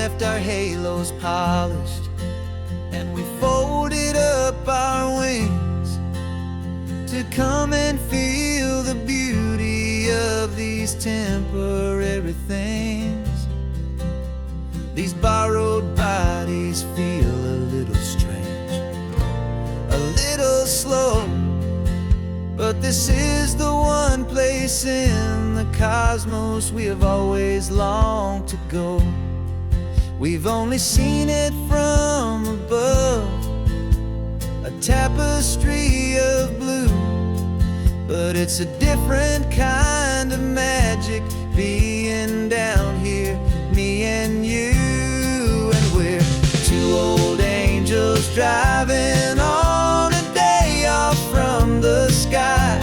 left our halos polished, and we folded up our wings to come and feel the beauty of these temporary things. These borrowed bodies feel a little strange, a little slow, but this is the one place in the cosmos we have always longed to go. We've only seen it from above, a tapestry of blue, but it's a different kind of magic being down here, me and you. And we're two old angels driving on a day off from the sky,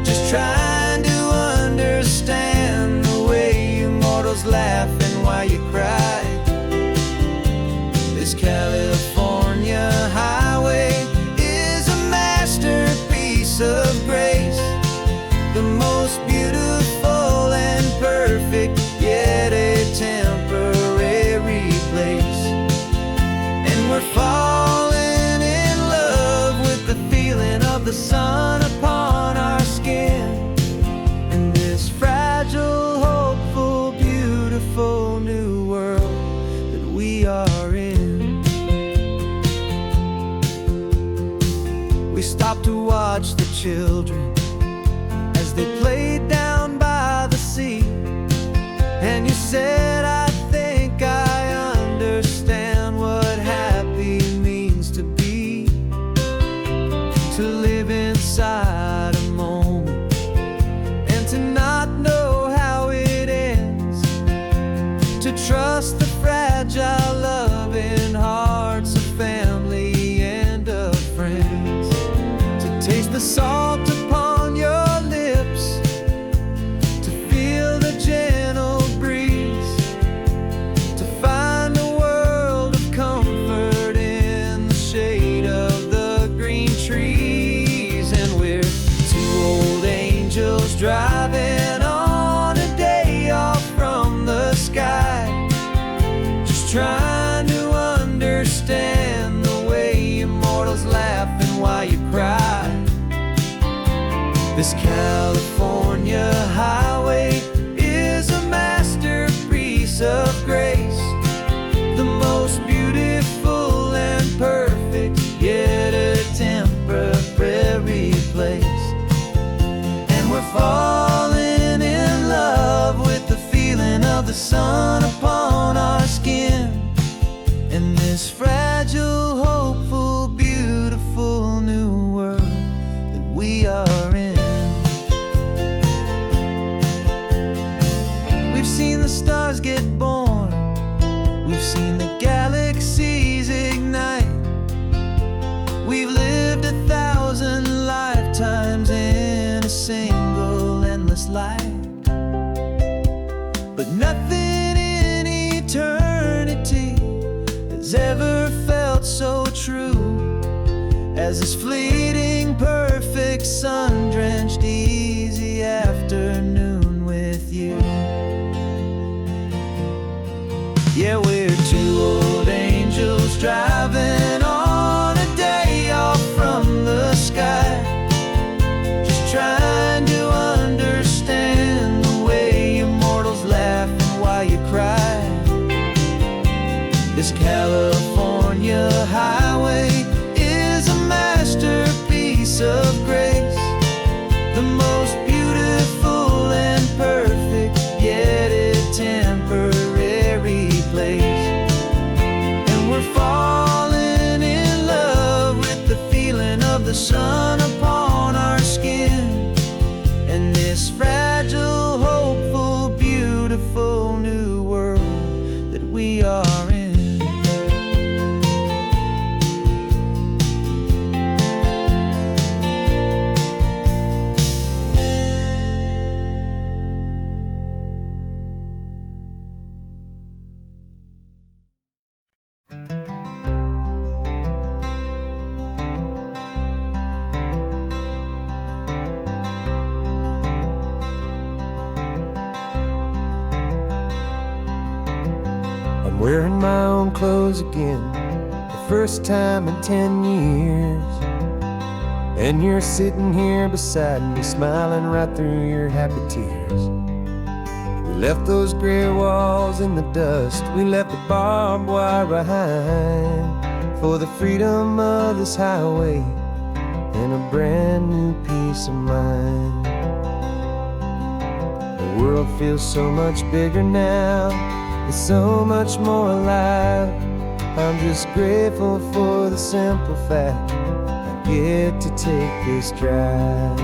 just trying to understand the way you mortals laugh and why you cry. This California highway is a masterpiece of grace, the most beautiful and perfect, yet a temporary place. And we're falling in love with the feeling of the sun upon our skin, in this fragile, hopeful, beautiful new world that we are in. We stopped to watch the children as they played down by the sea, and you said, I think I understand what happy means to be, to live inside a moment and to not know how it ends, to trust the fragile loving hearts of family and of friends, to taste the salt upon your lips, to feel the gentle breeze, to find a world of comfort in the shade of the green trees. And we're two old angels driving on a day off from the sky, just trying to understand the way immortals laugh and why you cry. This California highway is a masterpiece of grace, the most beautiful and perfect, yet a temporary place. And we're falling in love with the feeling of the sun upon our skin, in this fragile, hopeful, beautiful new world that we are in. We've seen the stars get born, we've seen the galaxies ignite, we've lived 1,000 lifetimes in a single endless life, but nothing in eternity has ever felt so true as this fleeting, perfect, sun-drenched, easy afternoon with you. Yeah, we're two old angels driving on a day off from the sky, just trying to understand the way immortals laugh and why you cry. This California highway is a masterpiece of grace, the most beautiful and perfect, yet a temporary place. And we're falling in love with the feeling of the sun upon our skin, and this fragile, hopeful, beautiful new world that we are in. wearing my own clothes again, the first time in 10 years. And you're sitting here beside me, smiling right through your happy tears. We left those gray walls in the dust, we left the barbed wire behind, for the freedom of this highway and a brand new peace of mind. The world feels so much bigger now, it's so much more alive. I'm just grateful for the simple fact I get to take this drive.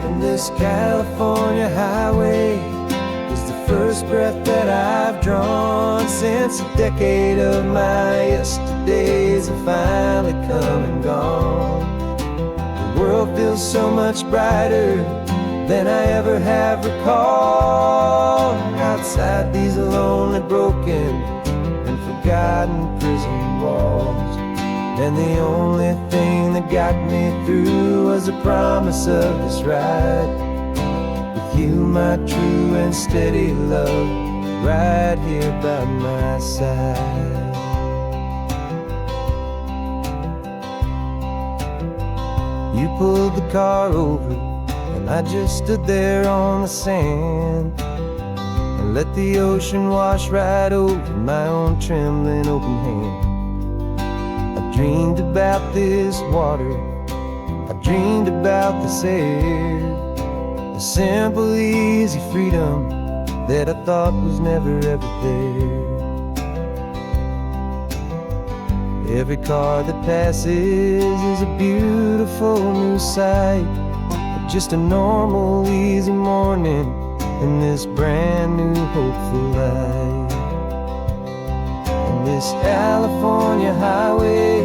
And this California highway is the first breath that I've drawn since a decade of my yesterdays have finally come and gone. The world feels so much brighter than I ever have recalled. Outside these lonely, broken, and forgotten prison walls. And the only thing that got me through was the promise of this ride with you, my true and steady love, right here by my side. You pulled the car over and I just stood there on the sand and let the ocean wash right over my own trembling open hand. I dreamed about this water, I dreamed about this air, the simple easy freedom that I thought was never ever there. Every car that passes is a beautiful new sight, just a normal easy morning in this brand new hopeful life. And this California highway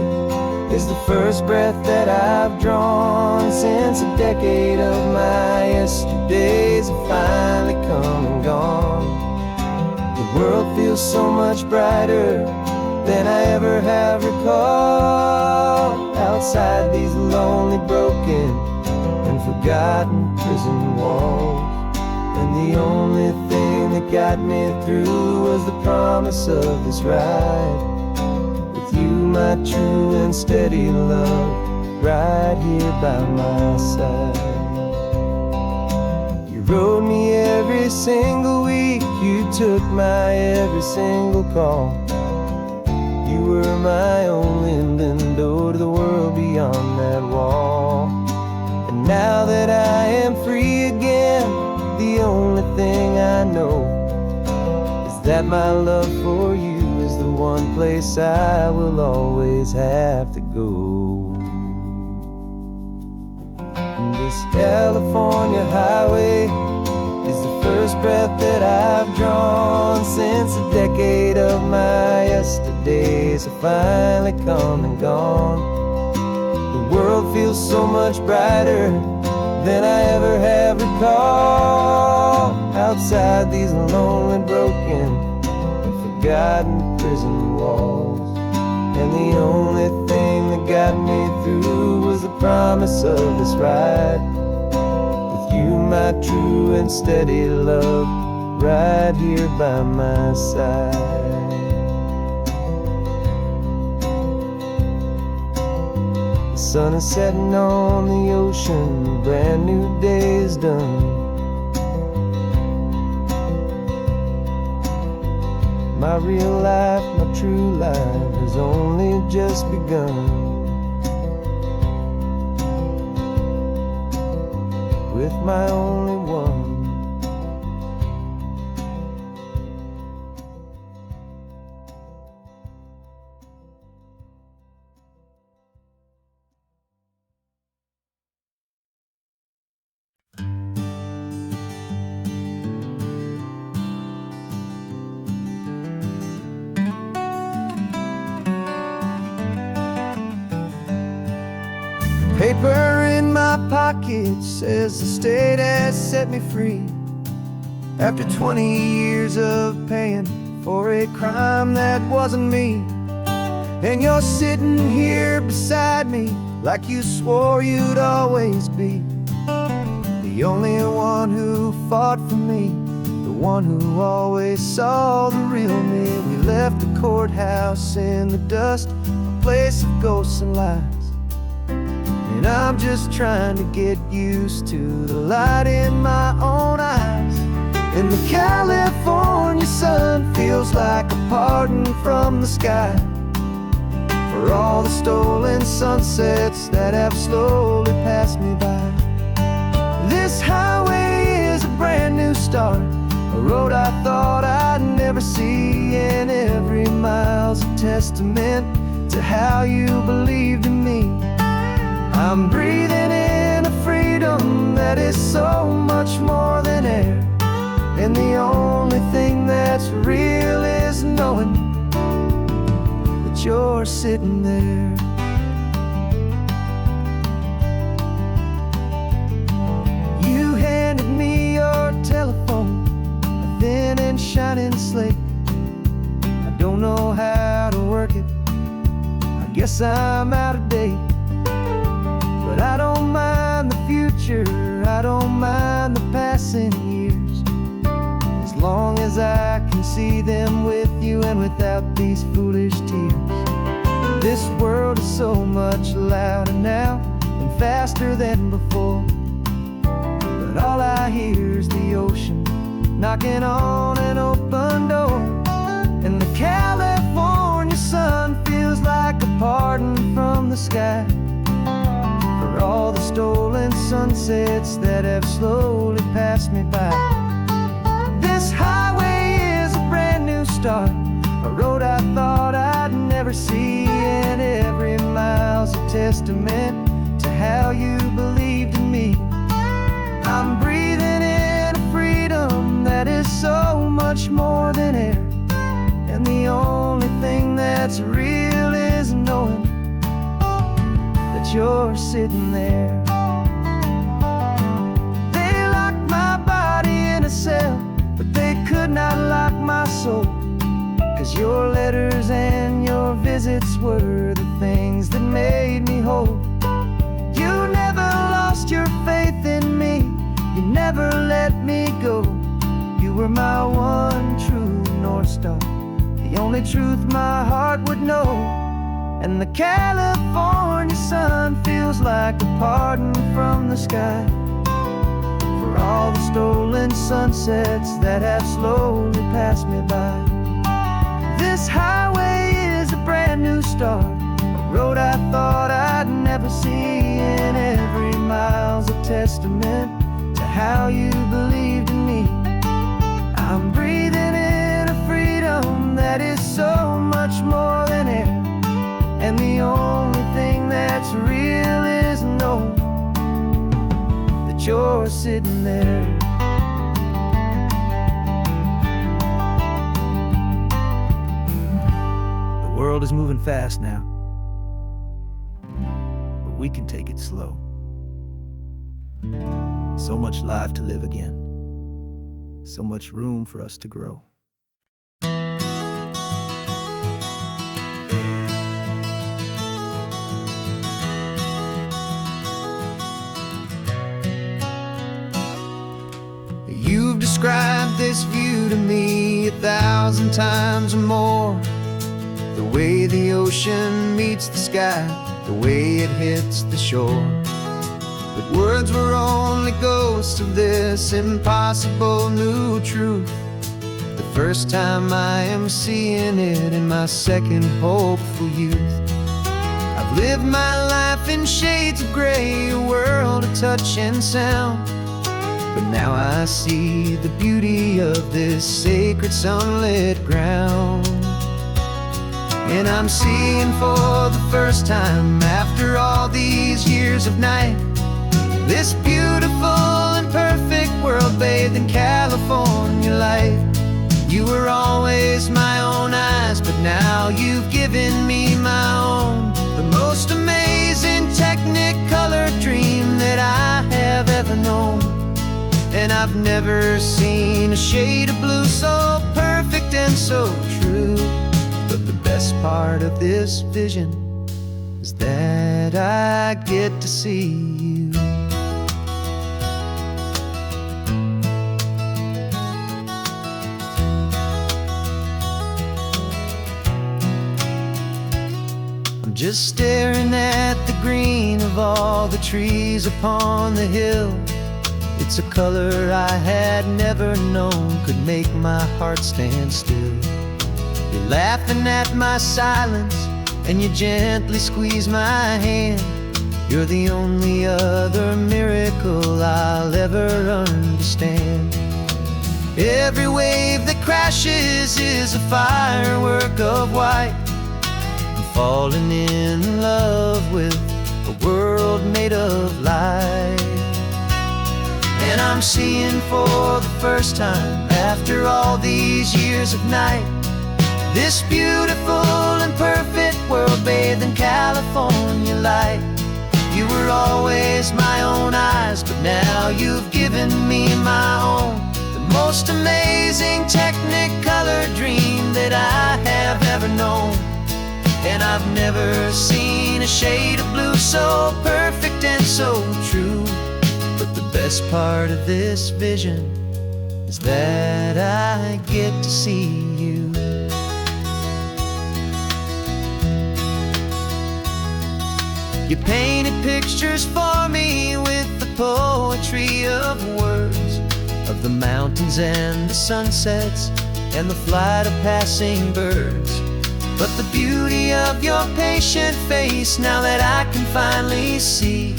is the first breath that I've drawn since a decade of my yesterdays have finally come and gone. The world feels so much brighter than I ever have recalled. Outside these lonely, broken, and forgotten prison walls. And the only thing that got me through was the promise of this ride with you, my true and steady love, right here by my side. You rode me every single week, you took my every single call. You were my only window to the world beyond that wall. And now that I am free again, the only thing I know is that my love for you is the one place I will always have to go. And this California highway is the first breath that I've drawn since a decade of my yesterdays have finally come and gone. The world feels so much brighter than I ever have recalled. Outside these lonely, broken, and forgotten prison walls. And the only thing that got me through was the promise of this ride with you, my true and steady love, right here by my side. The sun is setting on the ocean, a brand new day is done. My real life, my true life has only just begun. With my only one. Paper in my pocket says the state has set me free after 20 years of paying for a crime that wasn't me. And you're sitting here beside me like you swore you'd always be the only one who fought for me the one who always saw the real me. We left the courthouse in the dust, a place of ghosts and lies. And I'm just trying to get used to the light in my own eyes. And the California sun feels like a pardon from the sky for all the stolen sunsets that have slowly passed me by. This highway is a brand new start, a road I thought I'd never see, and every mile's a testament to how you believed in me. I'm breathing in a freedom that is so much more than air, and the only thing that's real is knowing that you're sitting there. You handed me your telephone, a thin and shining slate. I don't know how to work it, I guess I'm out of date. But I don't mind the future, I don't mind the passing years, as long as I can see them with you and without these foolish tears. This world is so much louder now and faster than before, but all I hear is the ocean knocking on an open door. And the California sun feels like a pardon from the sky for all the stolen sunsets that have slowly passed me by. This highway is a brand new start, a road I thought I'd never see, and every mile's a testament to how you believed in me. I'm breathing in a freedom that is so much more than air, and the only thing that's real is knowing that you're sitting there. They locked my body in a cell, but they could not lock my soul, 'cause your letters and your visits were the things that made me whole. You never lost your faith in me, you never let me go. You were my one true North Star, the only truth my heart would know. And the California sun feels like a pardon from the sky for all the stolen sunsets that have slowly passed me by. This highway is a brand new start, a road I thought I'd never see, and every mile's a testament to how you believed in me. I'm breathing in a freedom that is so much more than air, and the only thing that's real is knowing that you're sitting there. The world is moving fast now, but we can take it slow. So much life to live again, so much room for us to grow. You've described this view to me 1,000 times or more, the way the ocean meets the sky, the way it hits the shore. But words were only ghosts of this impossible new truth. The first time I am seeing it in my second hopeful youth. I've lived my life in shades of gray, a world of touch and sound, but now I see the beauty of this sacred sunlit ground. And I'm seeing for the first time, after all these years of night, this beautiful and perfect world bathed in California light. You were always my own eyes, but now you've given me my own, the most amazing technicolor dream that I have ever known. And I've never seen a shade of blue so perfect and so true. But the best part of this vision is that I get to see you. just staring at the green of all the trees upon the hill. It's a color I had never known could make my heart stand still. You're laughing at my silence, and you gently squeeze my hand. You're the only other miracle I'll ever understand. Every wave that crashes is a firework of white. I'm falling in love with a world made of light. And I'm seeing for the first time, after all these years of night, this beautiful and perfect world bathed in California light. You were always my own eyes, but now you've given me my own. The most amazing technicolor dream that I have ever known. And I've never seen a shade of blue so perfect and so true. But the best part of this vision is that I get to see you. You painted pictures for me with the poetry of words, of the mountains and the sunsets and the flight of passing birds. But the beauty of your patient face, now that I can finally see,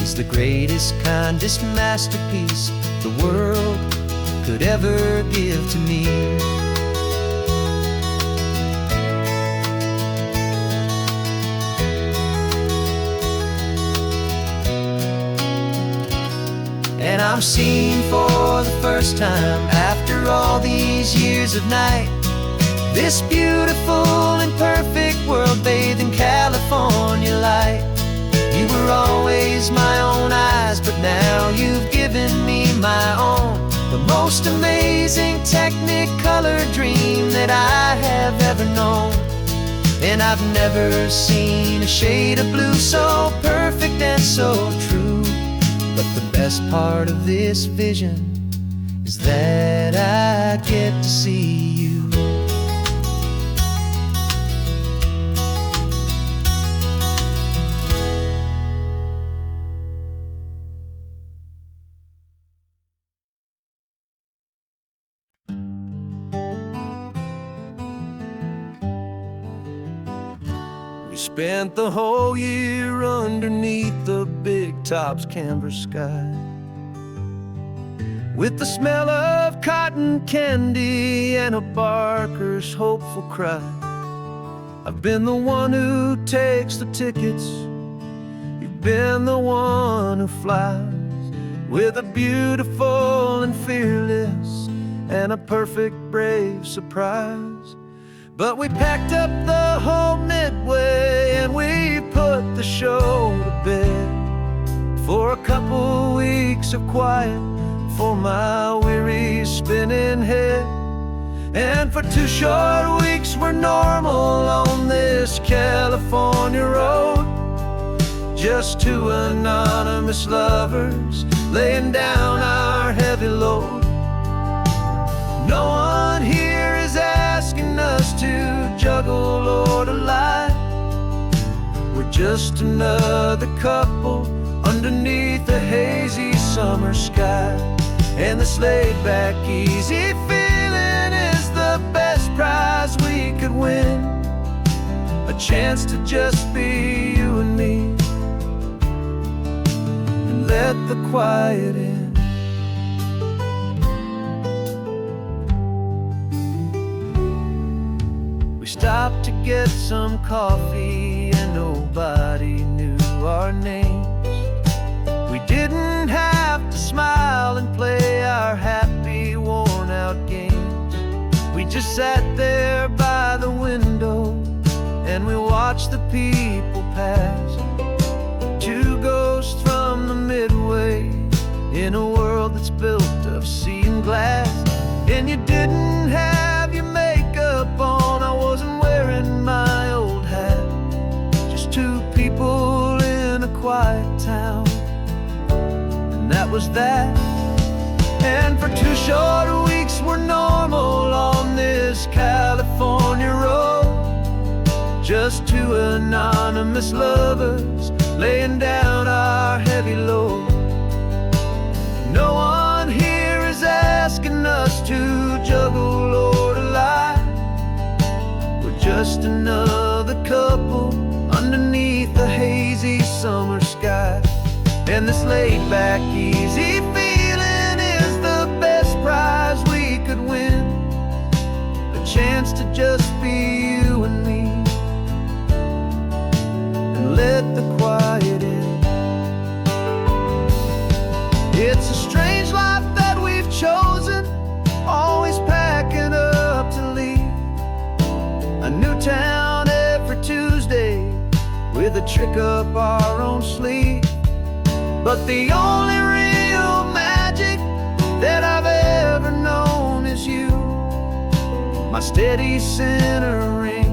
is the greatest, kindest masterpiece the world could ever give to me. And I'm seeing for the first time, after all these years of night, this beautiful and perfect world bathed in California light. You were always my own eyes, but now you've given me my own. The most amazing technicolor dream that I have ever known. And I've never seen a shade of blue so perfect and so true. But the best part of this vision is that I get to see you. We spent the whole year underneath the big top's canvas sky, with the smell of cotton candy and a barker's hopeful cry. I've been the one who takes the tickets, you've been the one who flies, with a beautiful and fearless and a perfect brave surprise. But we packed up the whole Midway and we put the show to bed for a couple weeks of quiet for my weary spinning head. And for 2 short weeks we're normal on this California road, just 2 anonymous lovers laying down our heavy load. No one here is asking us to juggle or to lie. We're just another couple underneath a hazy summer sky. And this laid-back, easy feeling is the best prize we could win. A chance to just be you and me, and let the quiet in. We stopped to get some coffee and nobody knew our names. We didn't have to smile and play our happy, worn-out games. We just sat there by the window and we watched the people pass. 2 ghosts from the Midway in a world that's built of sea and glass. And you didn't have your makeup on, I wasn't wearing my old hat. Just 2 people in a quiet town, and that was that. And for 2 short weeks we're normal on this California road, just two anonymous lovers laying down our heavy load. No one here is asking us to juggle or to lie. We're just another couple underneath the hazy summer sky. And this laid-back, easy feeling is the best prize we could win. A chance to just be you and me, and let the quiet in. It's a strange life that we've chosen, always packing up to leave. A new town every Tuesday, with a trick up our own sleeve. But the only real magic that I've ever known is you, my steady centering,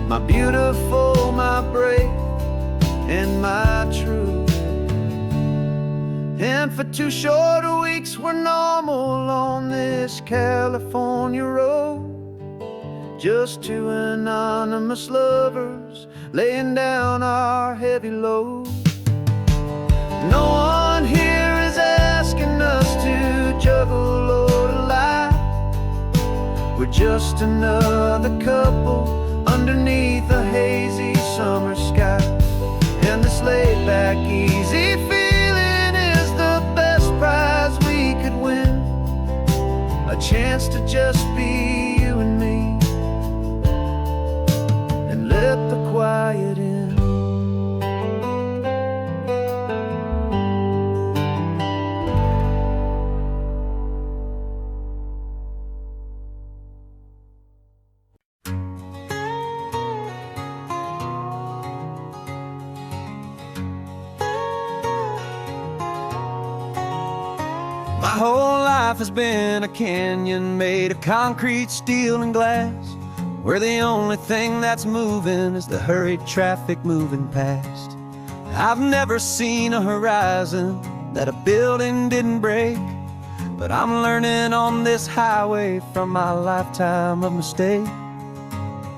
my beautiful, my brave, and my true. And for 2 short weeks we're normal on this California road, just two anonymous lovers laying down our heavy load. No one here is asking us to juggle or to lie. We're just another couple underneath a hazy summer sky. And this laid-back, easy feeling is the best prize we could win. A chance to just be you and me, and let the quiet in. My whole life has been a canyon made of concrete, steel, and glass, where the only thing that's moving is the hurried traffic moving past. I've never seen a horizon that a building didn't break, but I'm learning on this highway from my lifetime of mistakes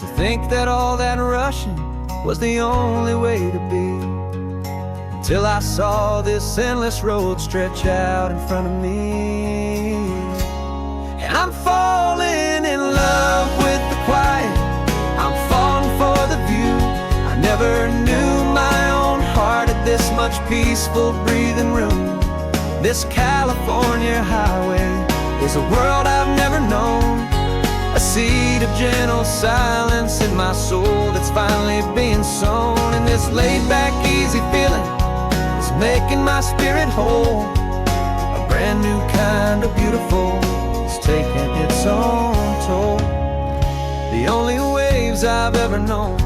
to think that all that rushing was the only way to be. Till I saw this endless road stretch out in front of me. And I'm falling in love with the quiet, I'm falling for the view. I never knew my own heart had this much peaceful breathing room. This California highway is a world I've never known, a seed of gentle silence in my soul that's finally being sown. And this laid-back, easy feeling making my spirit whole. A brand new kind of beautiful is taking its own toll. The only waves I've ever known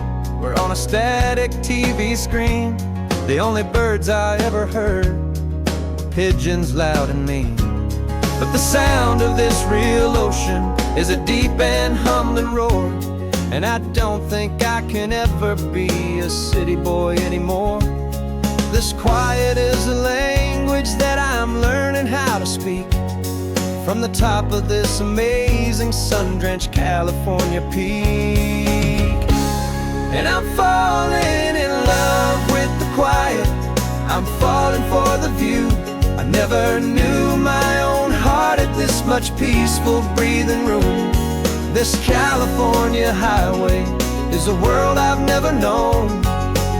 were on a static TV screen. The only birds I ever heard were pigeons loud and mean. But the sound of this real ocean is a deep and humbling roar, and I don't think I can ever be a city boy anymore. This quiet is a language that I'm learning how to speak from the top of this amazing sun-drenched California peak. And I'm falling in love with the quiet, I'm falling for the view. I never knew my own heart had this much peaceful breathing room. This California highway is a world I've never known,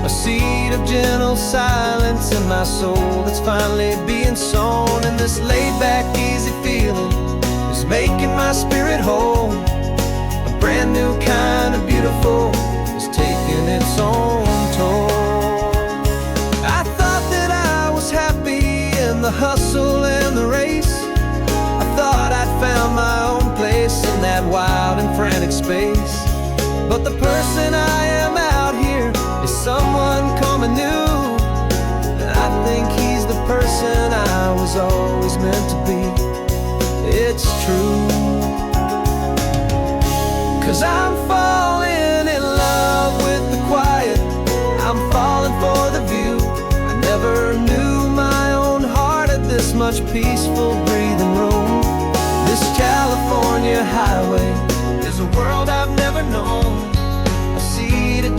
a seed of gentle silence in my soul that's finally being sown. And this laid-back, easy feeling is making my spirit whole. A brand new kind of beautiful is taking its own toll. I thought that I was happy in the hustle and the race. I thought I'd found my own place in that wild and frantic space. But the person I am out here is someone coming new, and I think he's the person I was always meant to be. It's true, 'cause I'm falling in love with the quiet, I'm falling for the view. I never knew my own heart had this much peaceful breathing room. This California highway is a world I've never known, a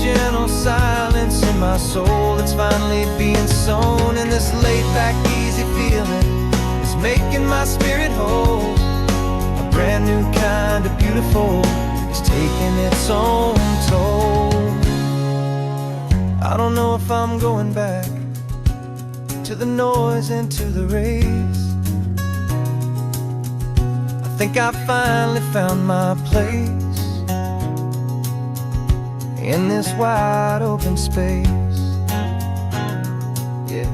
gentle silence in my soul that's finally being sown. And this laid-back, easy feeling is making my spirit whole. A brand new kind of beautiful is taking its own toll. I don't know if I'm going back to the noise and to the race. I think I finally found my place in this wide open space. Yeah,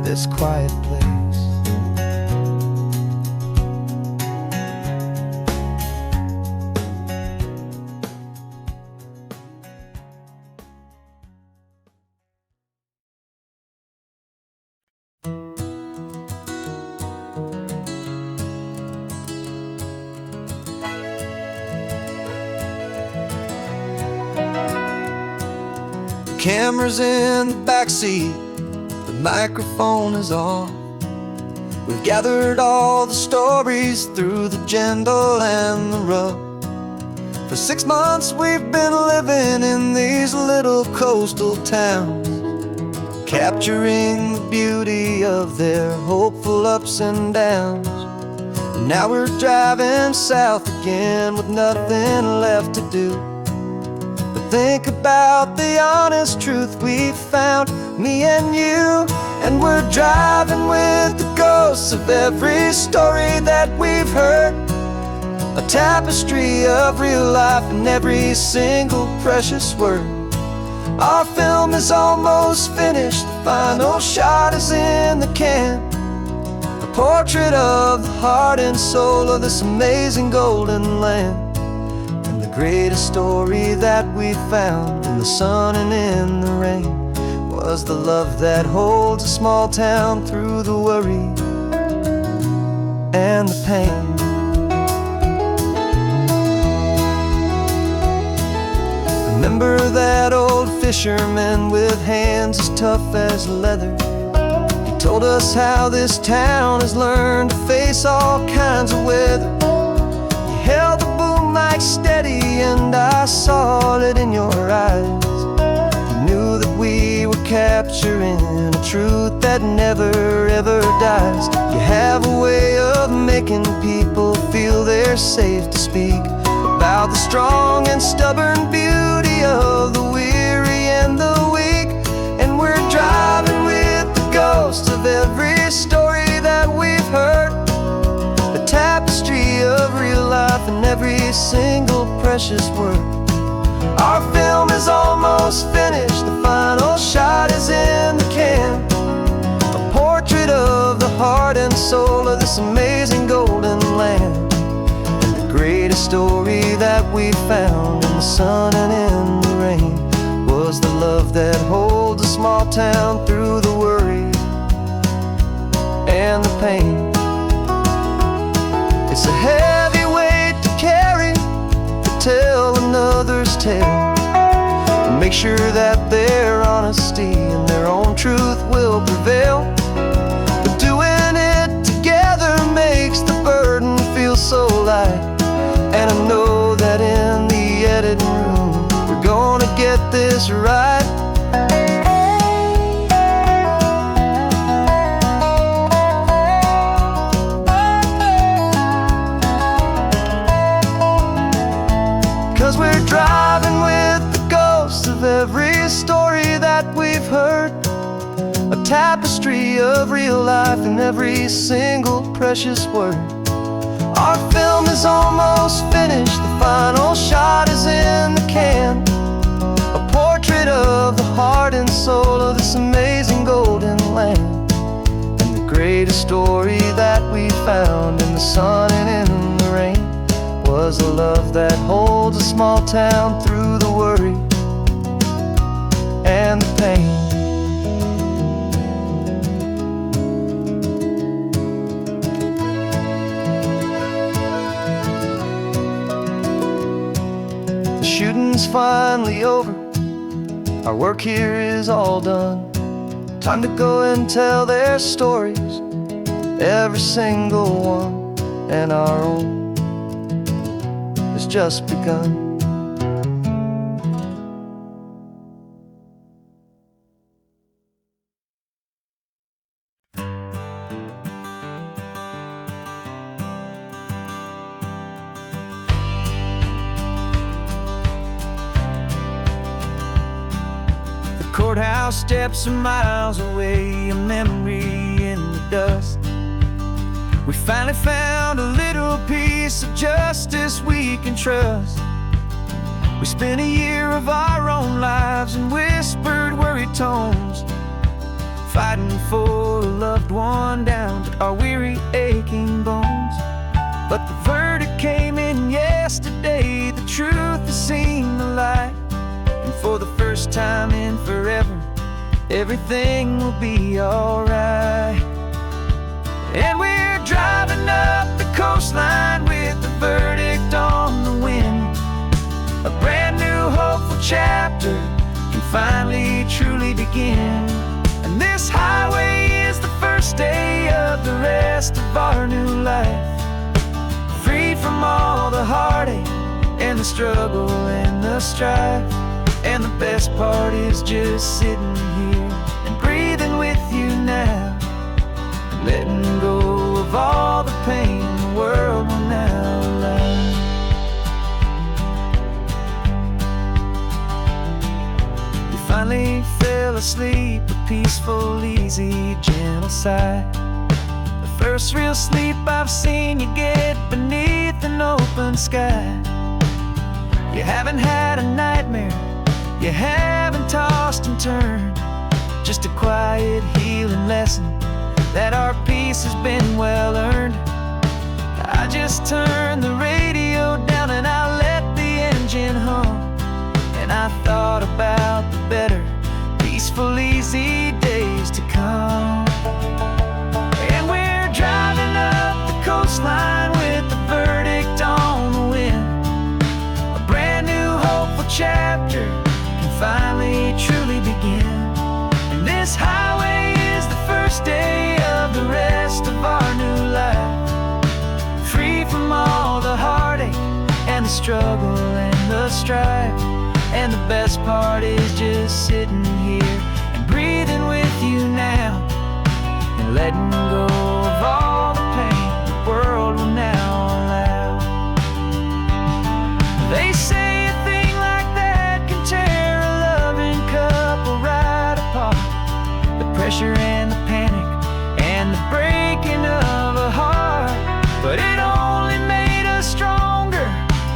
this quiet place. Camera's in the backseat, the microphone is on. We've gathered all the stories through the gentle and the rough. For 6 months we've been living in these little coastal towns, capturing the beauty of their hopeful ups and downs. And now we're driving south again with nothing left to do. Think about the honest truth we found, me and you. And we're driving with the ghosts of every story that we've heard, a tapestry of real life in every single precious word. Our film is almost finished, the final shot is in the can, a portrait of the heart and soul of this amazing golden land. Greatest story that we found in the sun and in the rain was the love that holds a small town through the worry and the pain. Remember that old fisherman with hands as tough as leather? He told us how this town has learned to face all kinds of weather. He held the boom mic steady and I saw it in your eyes. You knew that we were capturing a truth that never ever dies. You have a way of making people feel they're safe to speak about the strong and stubborn beauty of the weary and the weak. And we're driving with the ghosts of every story that we've heard, a tapestry of real life in every single precious word. Our film is almost finished, the final shot is in the can, a portrait of the heart and soul of this amazing golden land. And the greatest story that we found in the sun and in the rain was the love that holds a small town through the worry and the pain. It's a heavy weight to carry, to tell another's tale, and make sure that their honesty and their own truth will prevail. But doing it together makes the burden feel so light. And I know that in the editing room we're gonna get this right. We're driving with the ghosts of every story that we've heard, a tapestry of real life in every single precious word. Our film is almost finished, the final shot is in the can, a portrait of the heart and soul of this amazing golden land. And the greatest story that we found in the sun and in the rain was a love that holds a small town through the worry and the pain. The shooting's finally over, our work here is all done. Time to go and tell their stories, every single one, and our own just begun. courthouse steps are miles away, a memory in the dust. We finally found a little piece of justice we can trust. We spent a year of our own lives in whispered, worried tones, fighting for a loved one down to our weary, aching bones. But the verdict came in yesterday, the truth has seen the light. And for the first time in forever, everything will be alright. And we're driving up the coastline with the verdict on the wind. A brand new hopeful chapter can finally truly begin. And this highway is the first day of the rest of our new life, freed from all the heartache and the struggle and the strife. And the best part is just sitting here and breathing with you now, letting go of all the pain the world will now allow. We finally fell asleep, a peaceful, easy, gentle sigh. The first real sleep I've seen you get beneath an open sky. You haven't had a nightmare, you haven't tossed and turned, just a quiet healing lesson that our peace has been well earned. I just turned the radio down and I let the engine hum, and I thought about the better, peaceful, easy days to come. And we're driving up the coastline with the verdict on the wind. A brand new hopeful chapter can finally truly begin. And this highway is the first day of the rest of our new life, free from all the heartache and the struggle and the strife. And the best part is just sitting here and breathing with you now, and letting go of all the pain the world will now allow. They say a thing like that can tear a loving couple right apart. The pressure and the panic and the breaking of a heart. But it only made us stronger,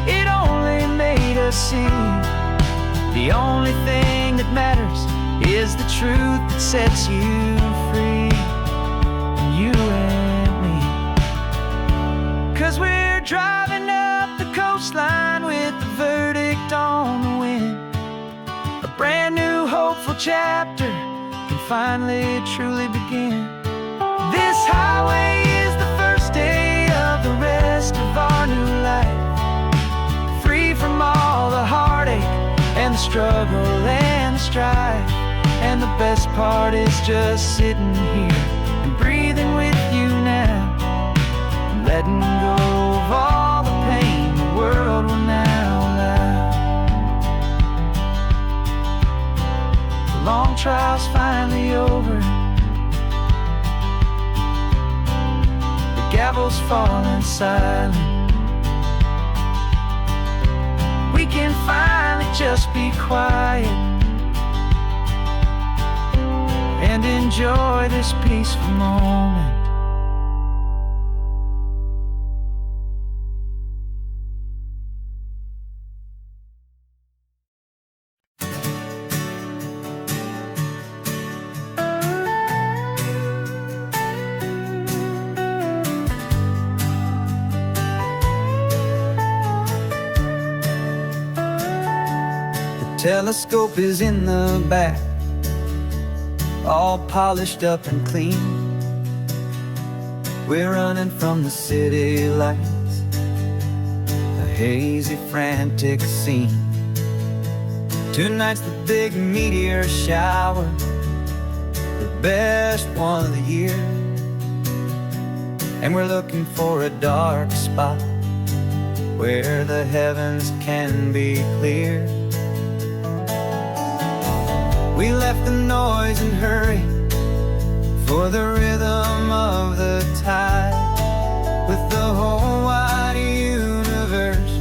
it only made us see the only thing that matters is the truth that sets you free, you and me. 'Cause we're driving up the coastline with the verdict on the wind. A brand new hopeful chapter can finally truly begin. This highway is the first day of the rest of our new life, free from all the heartache and the struggle and the strife. And the best part is just sitting here and breathing with you now, and letting go of all the pain the world will now allow. The long trial's finally over, the gavel's falling silent. We can finally just be quiet and enjoy this peaceful moment. Telescope is in the back, all polished up and clean. We're running from the city lights, a hazy, frantic scene. Tonight's the big meteor shower, the best one of the year. And we're looking for a dark spot where the heavens can be clear. We left the noise and hurry for the rhythm of the tide, with the whole wide universe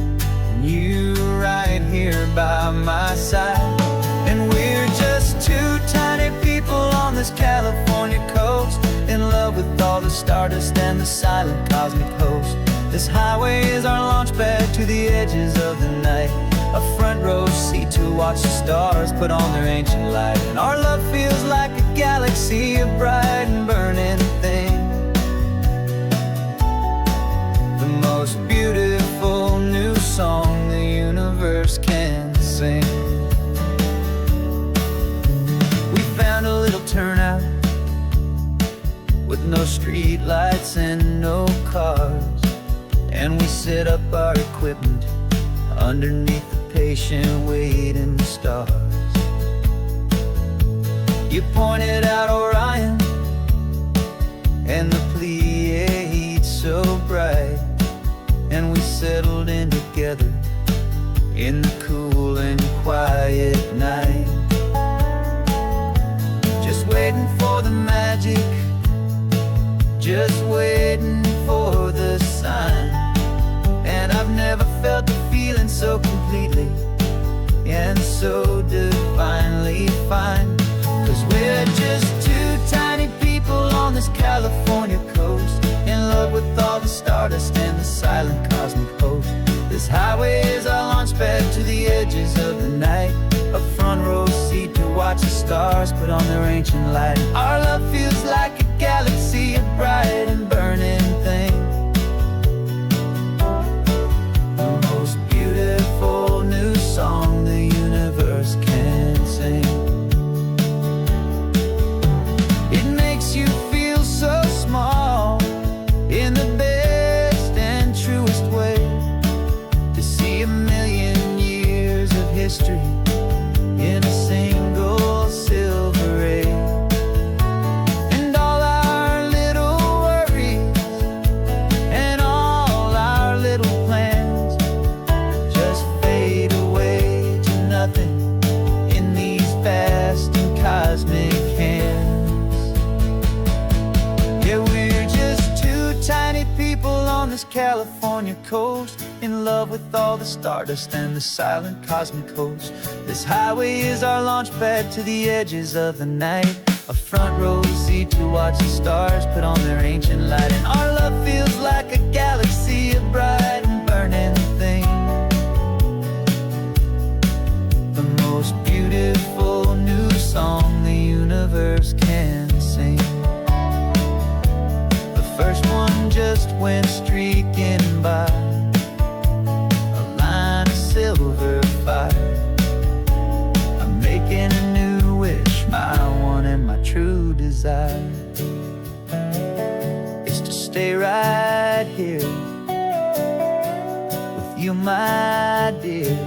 and you right here by my side. And we're just two times stardust and the silent cosmic host. This highway is our launch pad to the edges of the night, a front row seat to watch the stars put on their ancient light. And our love feels like a galaxy, a bright and burning thing, the most beautiful new song the universe can sing. We found a little turnout with no street lights and no cars, and we set up our equipment underneath the patient waiting stars. You pointed out Orion and the Pleiades so bright, and we settled in together in the cool and quiet night, just waiting for the magic, just waiting for the sign. And I've never felt the feeling so completely and so divinely fine. 'Cause we're just two tiny people on this California coast, in love with all the stardust and the silent cosmic host. This highway is our launch pad to the edges of the night, a front row seat to watch the stars put on their ancient light. Our love feels like a galaxy, a bright and burning thing, the most beautiful new song the universe can sing. It makes you feel so small in the best and truest way, to see a million years of history in a single silver ray. And all our little worries and all our little plans just fade away to nothing in these vast and cosmic hands. Yeah, we're just two tiny people on this California coast, in love with all the stardust and the silent cosmic host. This highway is our launch pad to the edges of the night, a front row seat to watch the stars put on their ancient light. And our love feels like a galaxy, a bright and burning thing, the most beautiful new song the universe can sing. The first one just went streaking by, a line of silver fire. I'm making a new wish, my one and my true desire is to stay right here with you, my dear.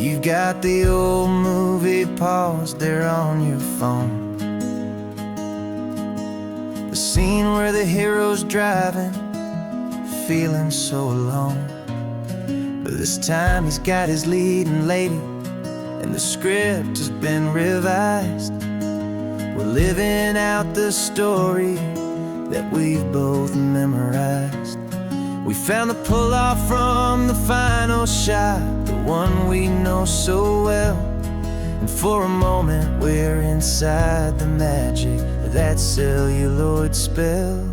You've got the old movie paused there on your phone, the scene where the hero's driving, feeling so alone. But this time he's got his leading lady, and the script has been revised. We're living out the story that we've both memorized. We found the pull-off from the final shot, the one we know so well. And for a moment we're inside the magic of that celluloid spell.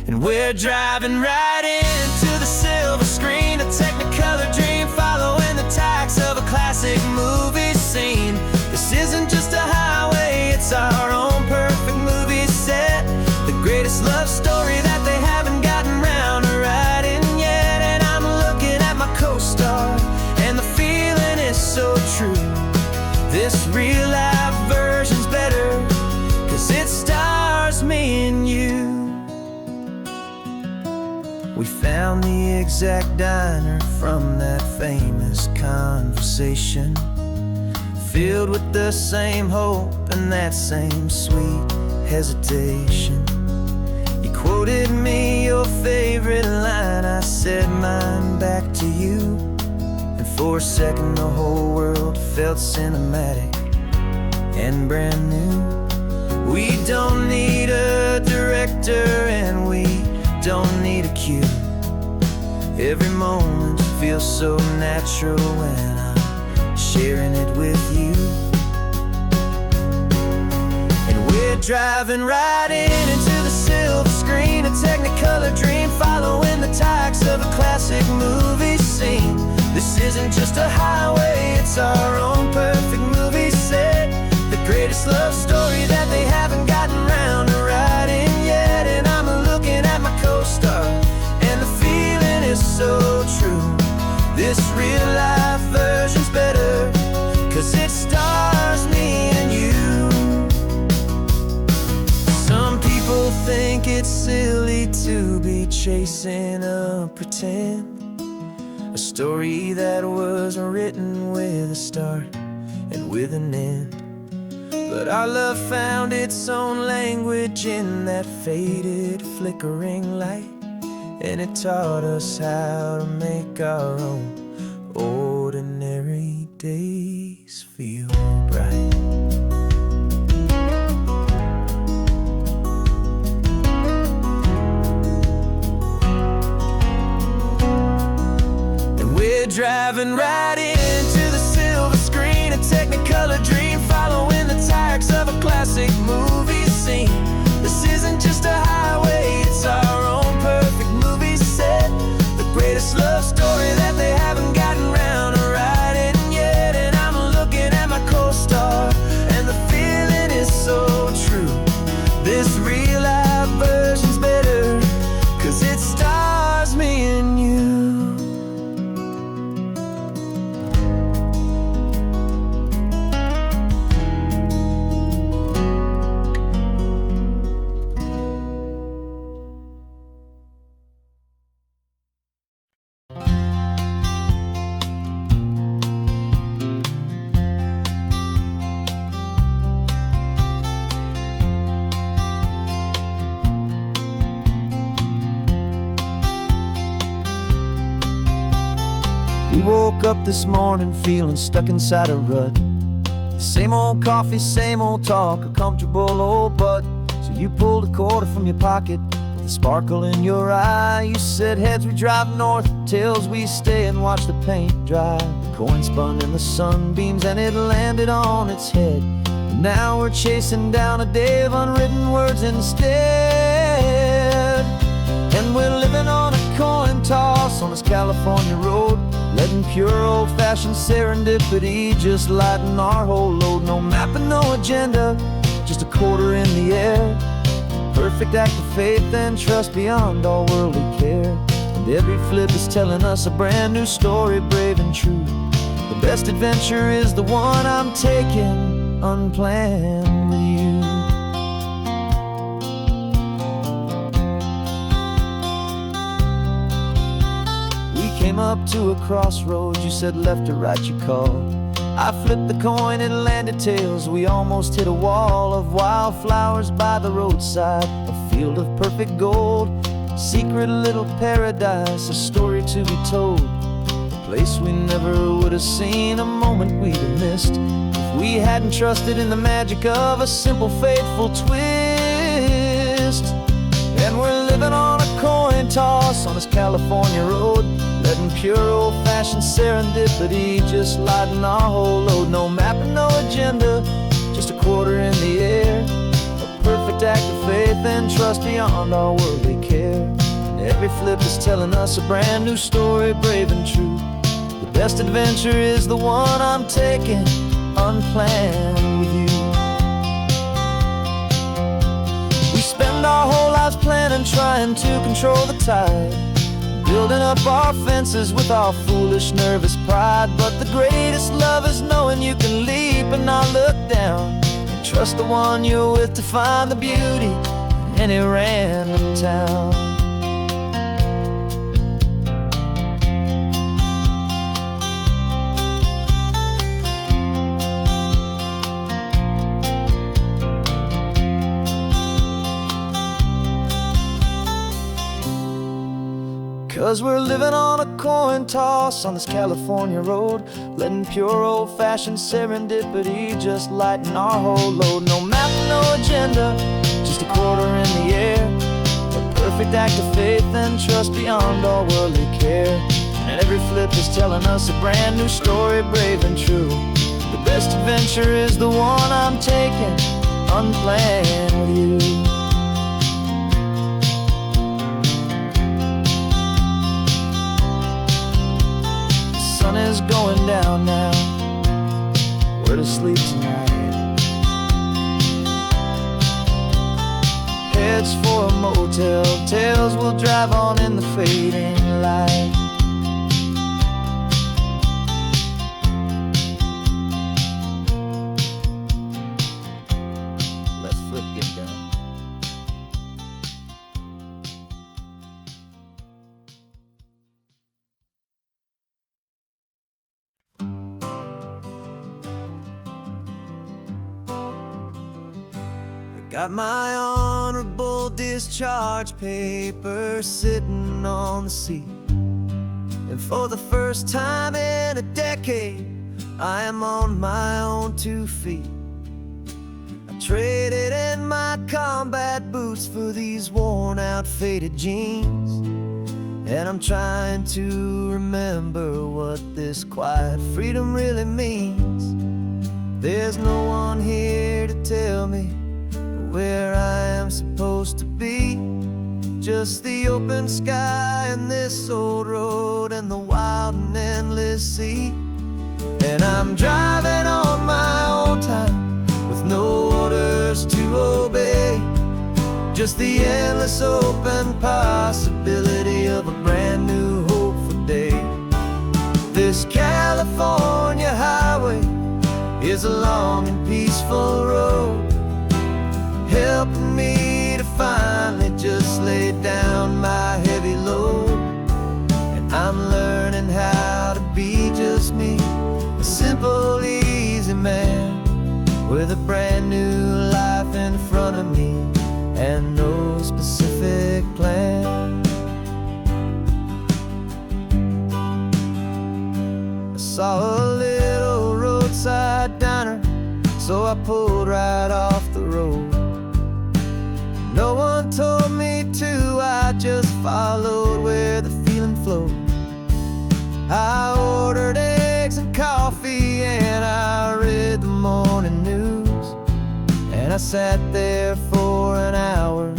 And we're driving right into the silver screen, a technicolor dream following the tacks of a classic movie scene. This isn't just a highway, it's our own perfect movie set, the greatest love story that they haven't gotten round to writing yet. And I'm looking at my co-star, and the feeling is so true. This real life version's better, 'cause it stars me and you. We found the exact diner from that famous conversation, filled with the same hope and that same sweet hesitation. You quoted me your favorite line, I said mine back to you. And For a second the whole world felt cinematic and brand new. We don't need a director and we don't need a cue. Every moment feels so natural when I'm sharing it with you. And we're driving right into the silver screen, a technicolor dream, following the tacks of a classic movie scene. This isn't just a highway, it's our own perfect movie set. The greatest love story that they haven't gotten round to writing yet. And I'm looking at my co-star, and the feeling is so true. This real life version's better, 'cause it stars me and you. Some people think it's silly to be chasing a pretend, a story that was written with a start and with an end. But our love found its own language in that faded, flickering light, and it taught us how to make our own ordinary days feel bright. Driving right into the silver screen, a technicolor dream, following the tacks of a classic movie scene. This isn't just a highway, it's our own perfect movie set. The greatest love story that they haven't gotten round to writing yet. And I'm looking at my co-star, and the feeling is so true. This real life version's better, 'cause it stars me and you. We woke up this morning feeling stuck inside a rut. Same old coffee, same old talk, a comfortable old butt. So you pulled a quarter from your pocket with a sparkle in your eye. You said, heads we drive north, tails we stay and watch the paint dry. The coin spun in the sunbeams and it landed on its head. And now we're chasing down a day of unwritten words instead. And we're living on a coin toss on this California road, letting pure old-fashioned serendipity just lighten our whole load. No map and no agenda, just a quarter in the air. Perfect act of faith and trust beyond all worldly care. And every flip is telling us a brand new story, brave and true. The best adventure is the one I'm taking unplanned with you. Came up to a crossroads, you said left or right you called. I flipped the coin, it landed tails. We almost hit a wall of wildflowers by the roadside, a field of perfect gold, secret little paradise, a story to be told. A place we never would have seen, a moment we'd have missed if we hadn't trusted in the magic of a simple, faithful twist. And we're living on a coin toss on this California road, letting pure old-fashioned serendipity just lighten our whole load. No map and no agenda, just a quarter in the air. A perfect act of faith and trust beyond all worldly care. And every flip is telling us a brand new story, brave and true. The best adventure is the one I'm taking unplanned with you. We spend our whole lives planning, trying to control the tide, building up our fences with our foolish, nervous pride. But the greatest love is knowing you can leap and not look down, and trust the one you're with to find the beauty in any random town. 'Cause we're living on a coin toss on this California road, letting pure old-fashioned serendipity just lighten our whole load. No map, no agenda, just a quarter in the air, a perfect act of faith and trust beyond all worldly care. And every flip is telling us a brand new story, brave and true. The best adventure is the one I'm taking, unplanned with you. The sun is going down now, we're to sleep tonight. Heads for a motel, tails will drive on in the fading light. Got my honorable discharge paper sitting on the seat, and for the first time in a decade, I am on my own 2 feet. I traded in my combat boots for these worn out faded jeans, and I'm trying to remember what this quiet freedom really means. There's no one here to tell me where I am supposed to be, just the open sky and this old road and the wild and endless sea. And I'm driving on my own time with no orders to obey, just the endless open possibility of a brand new hopeful day. This California highway is a long and peaceful road, helping me to finally just lay down my heavy load. And I'm learning how to be just me, a simple, easy man with a brand new life in front of me and no specific plan. I saw a little roadside diner, so I pulled right off the road. No one told me to, I just followed where the feeling flowed. I ordered eggs and coffee and I read the morning news, and I sat there for an hour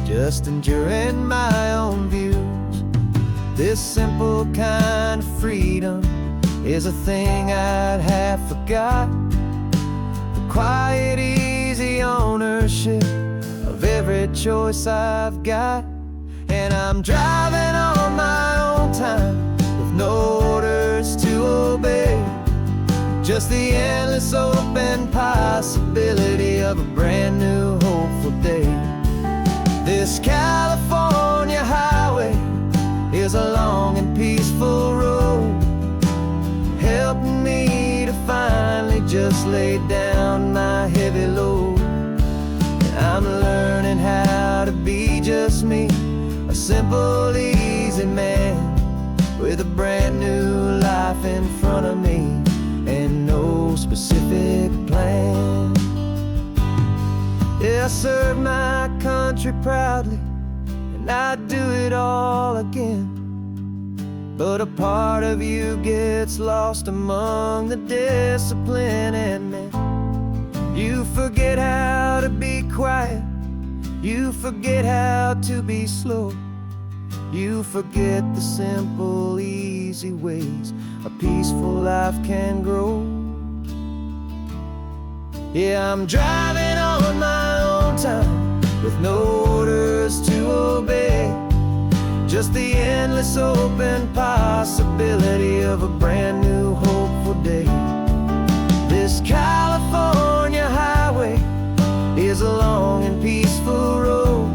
just enduring my own views. This simple kind of freedom is a thing I'd have forgot, the quiet, easy ownership of every choice I've got. And I'm driving on my own time with no orders to obey, just the endless open possibility of a brand new hopeful day. This California highway is a long and peaceful road, helping me to finally just lay down my heavy load. I'm learning how to be just me, a simple, easy man with a brand new life in front of me and no specific plan. Yeah, I serve my country proudly and I'd do it all again, but a part of you gets lost among the discipline and men. You forget how to be quiet, you forget how to be slow, you forget the simple, easy ways a peaceful life can grow. Yeah, I'm driving on my own time with no orders to obey, just the endless open possibility of a brand new hopeful day. This California highway is a long and peaceful road,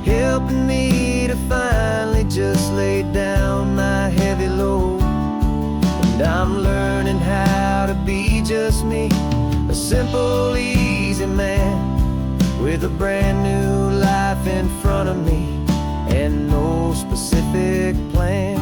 helping me to finally just lay down my heavy load. And I'm learning how to be just me, a simple, easy man with a brand new life in front of me and no specific perfect plan.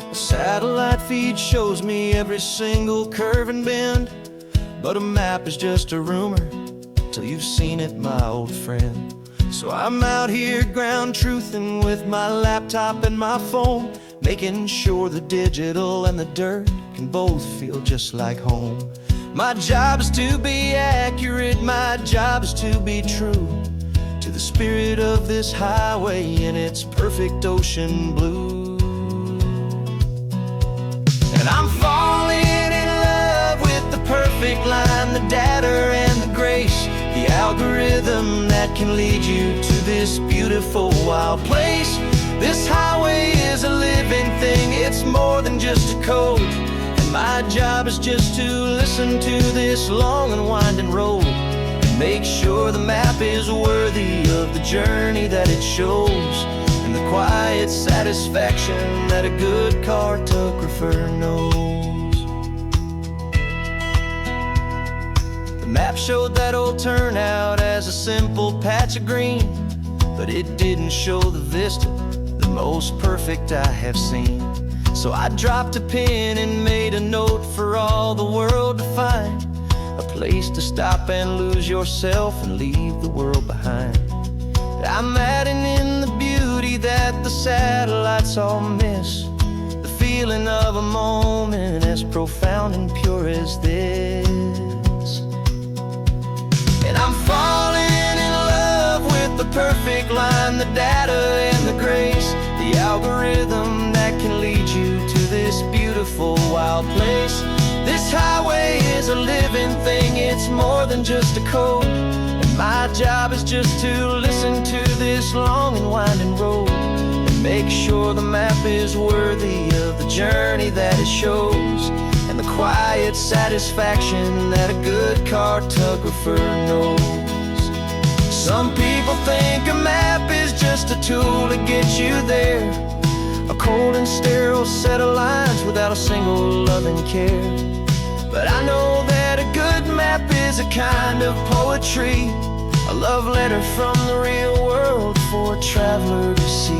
A satellite feed shows me every single curve and bend, but a map is just a rumor till you've seen it, my old friend. So I'm out here ground truthing with my laptop and my phone, making sure the digital and the dirt can both feel just like home. My job is to be accurate, my job is to be true to the spirit of this highway in its perfect ocean blue. And I'm falling in love with the perfect line, the data and the grace, the algorithm that can lead you to this beautiful wild place. This highway is a living thing, it's more than just a code. And my job is just to listen to this long and winding road and make sure the map is worthy of the journey that it shows, and the quiet satisfaction that a good cartographer knows. The map showed that old turnout as a simple patch of green, but it didn't show the vista, the most perfect I have seen. So I dropped a pin and made a note for all the world to find, a place to stop and lose yourself and leave the world behind. I'm adding in the beauty that the satellites all miss, the feeling of a moment as profound and pure as this. And I'm falling in love with the perfect line, the data and the grace, the algorithm that can lead you to this beautiful wild place. This highway is a living thing, it's more than just a code. And my job is just to listen to this long and winding road and make sure the map is worthy of the journey that it shows, and the quiet satisfaction that a good cartographer knows. Some people think a map is just a tool to get you there, a cold and sterile set of lines without a single loving care. But I know that a good map is a kind of poetry, a love letter from the real world for a traveler to see.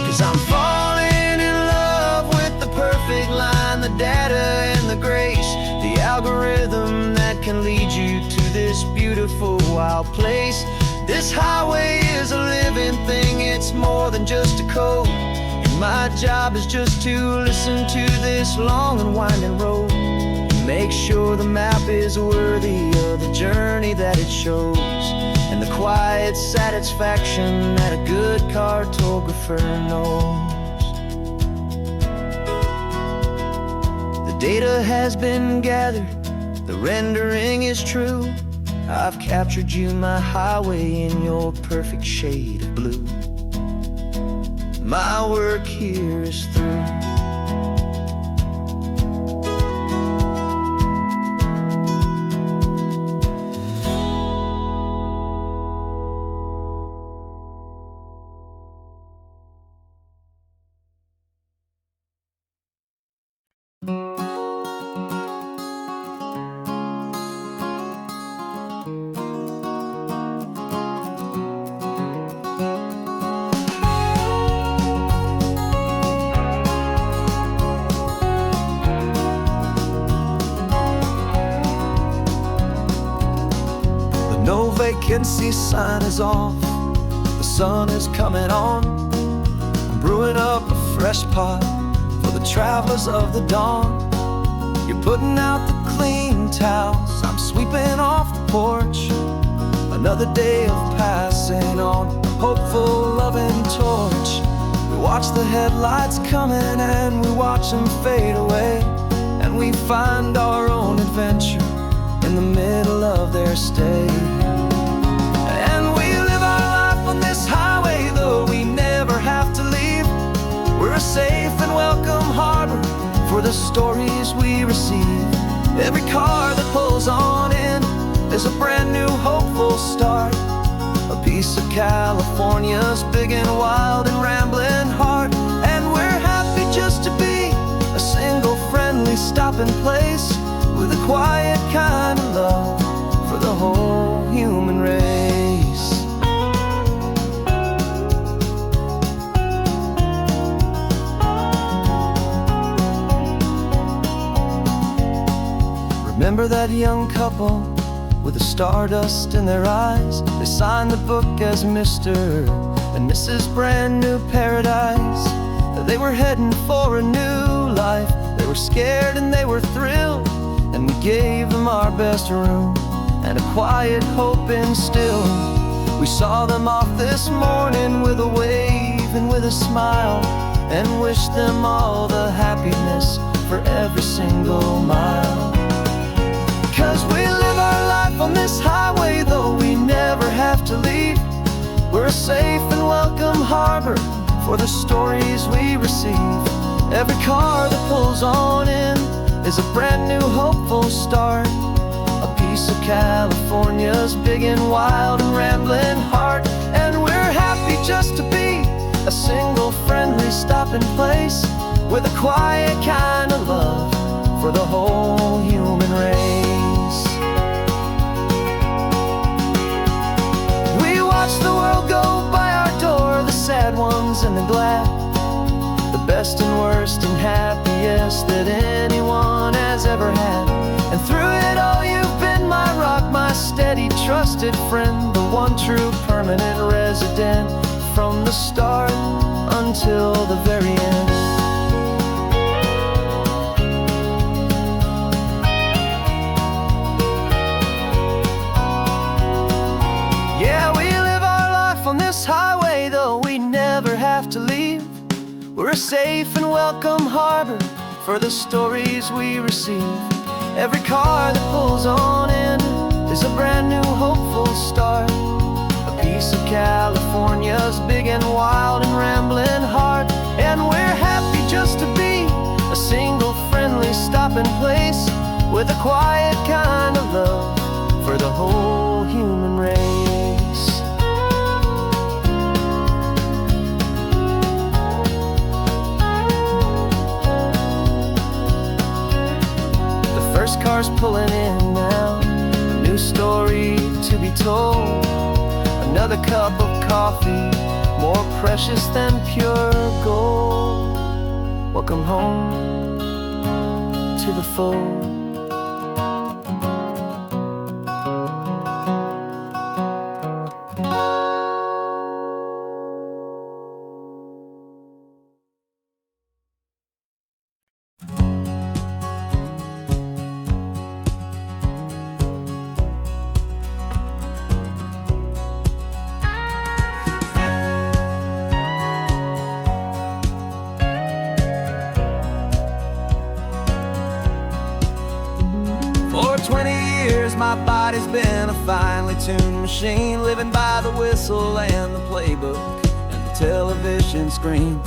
'Cause I'm falling in love with the perfect line, the data and the grace, the algorithm that can lead you to this beautiful wild place. This highway is a living thing, it's more than just a code. And my job is just to listen to this long and winding road and make sure the map is worthy of the journey that it shows, and the quiet satisfaction that a good cartographer knows. The data has been gathered, the rendering is true. I've captured you, my highway, in your perfect shade of blue. My work here is through. No vacancy sign is off, the sun is coming on. I'm brewing up a fresh pot for the travelers of the dawn. You're putting out the clean towels, I'm sweeping off the porch. Another day of passing on, a hopeful, loving torch. watch the headlights coming and we watch them fade away, and we find our own adventure in the middle of their stay. And we live our life on this highway, though we never have to leave. We're a safe and welcome harbor for the stories we receive. Every car that pulls on in is a brand new hopeful start, a piece of California's big and wild and rambling heart. And we're happy just to be a single friendly stopping place, with a quiet kind of love for the whole human race. Remember that young couple with the stardust in their eyes? They signed the book as Mr. and Mrs. Brand New Paradise. They were heading for a new life. They were scared and they were thrilled, and we gave them our best room and a quiet hope instilled. We saw them off this morning with a wave and with a smile, and wished them all the happiness for every single mile. 'Cause we live our life on this highway, though we never have to leave. We're a safe and welcome harbor for the stories we receive. Every car that pulls on in is a brand new hopeful start, a piece of California's big and wild and rambling heart. And we're happy just to be a single friendly stopping place, with a quiet kind of love for the whole human race. We watch the world go by our door, the sad ones and the glad, the best and worst and happiest that anyone has ever had. And through it all you've been my rock, my steady trusted friend, the one true permanent resident, from the start until the very end. Yeah, we live our life on this highway, though we never have to leave. We're a safe and welcome harbor for the stories we receive. Every car that pulls on in is a brand new hopeful start, a piece of California's big and wild and rambling heart. And we're happy just to be a single friendly stopping place, with a quiet kind of love for the whole human race. The first car's pulling in now, a new story to be told. Another cup of coffee, more precious than pure gold. Welcome home to the fold. For 20 years my body's been a finely tuned machine, living by the whistle and the playbook and the television screen.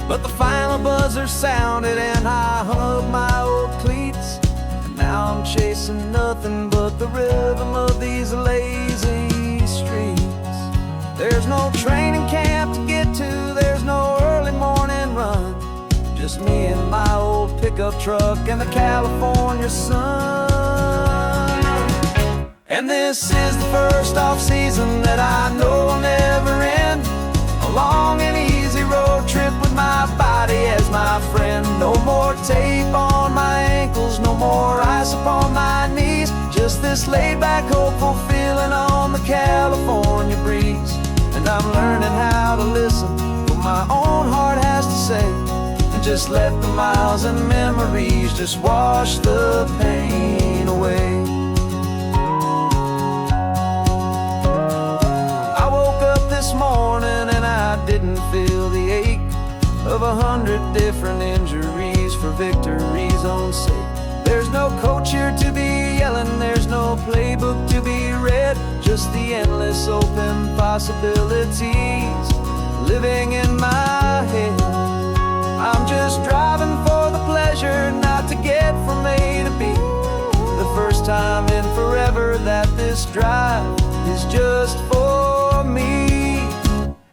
But the final buzzer sounded and I hung up my old cleats, and now I'm chasing nothing but the rhythm of these lazy streets. There's no training camp to get to, there's no early morning run, just me and my old pickup truck and the California sun. And this is the first off-season that I know will never end, a long and easy road trip with my body as my friend. No more tape on my ankles, no more ice upon my knees, just this laid-back, hopeful feeling on the California breeze. And I'm learning how to listen to what my own heart has to say, and just let the miles and memories just wash the pain away. I woke up this morning and I didn't feel the ache. of 100 different injuries for victory's own sake. There's no coach here to be yelling, there's no playbook to be read, just the endless open possibilities living in my head. I'm just driving for the pleasure, not to get from A to B. The first time in forever that this drive is just for me.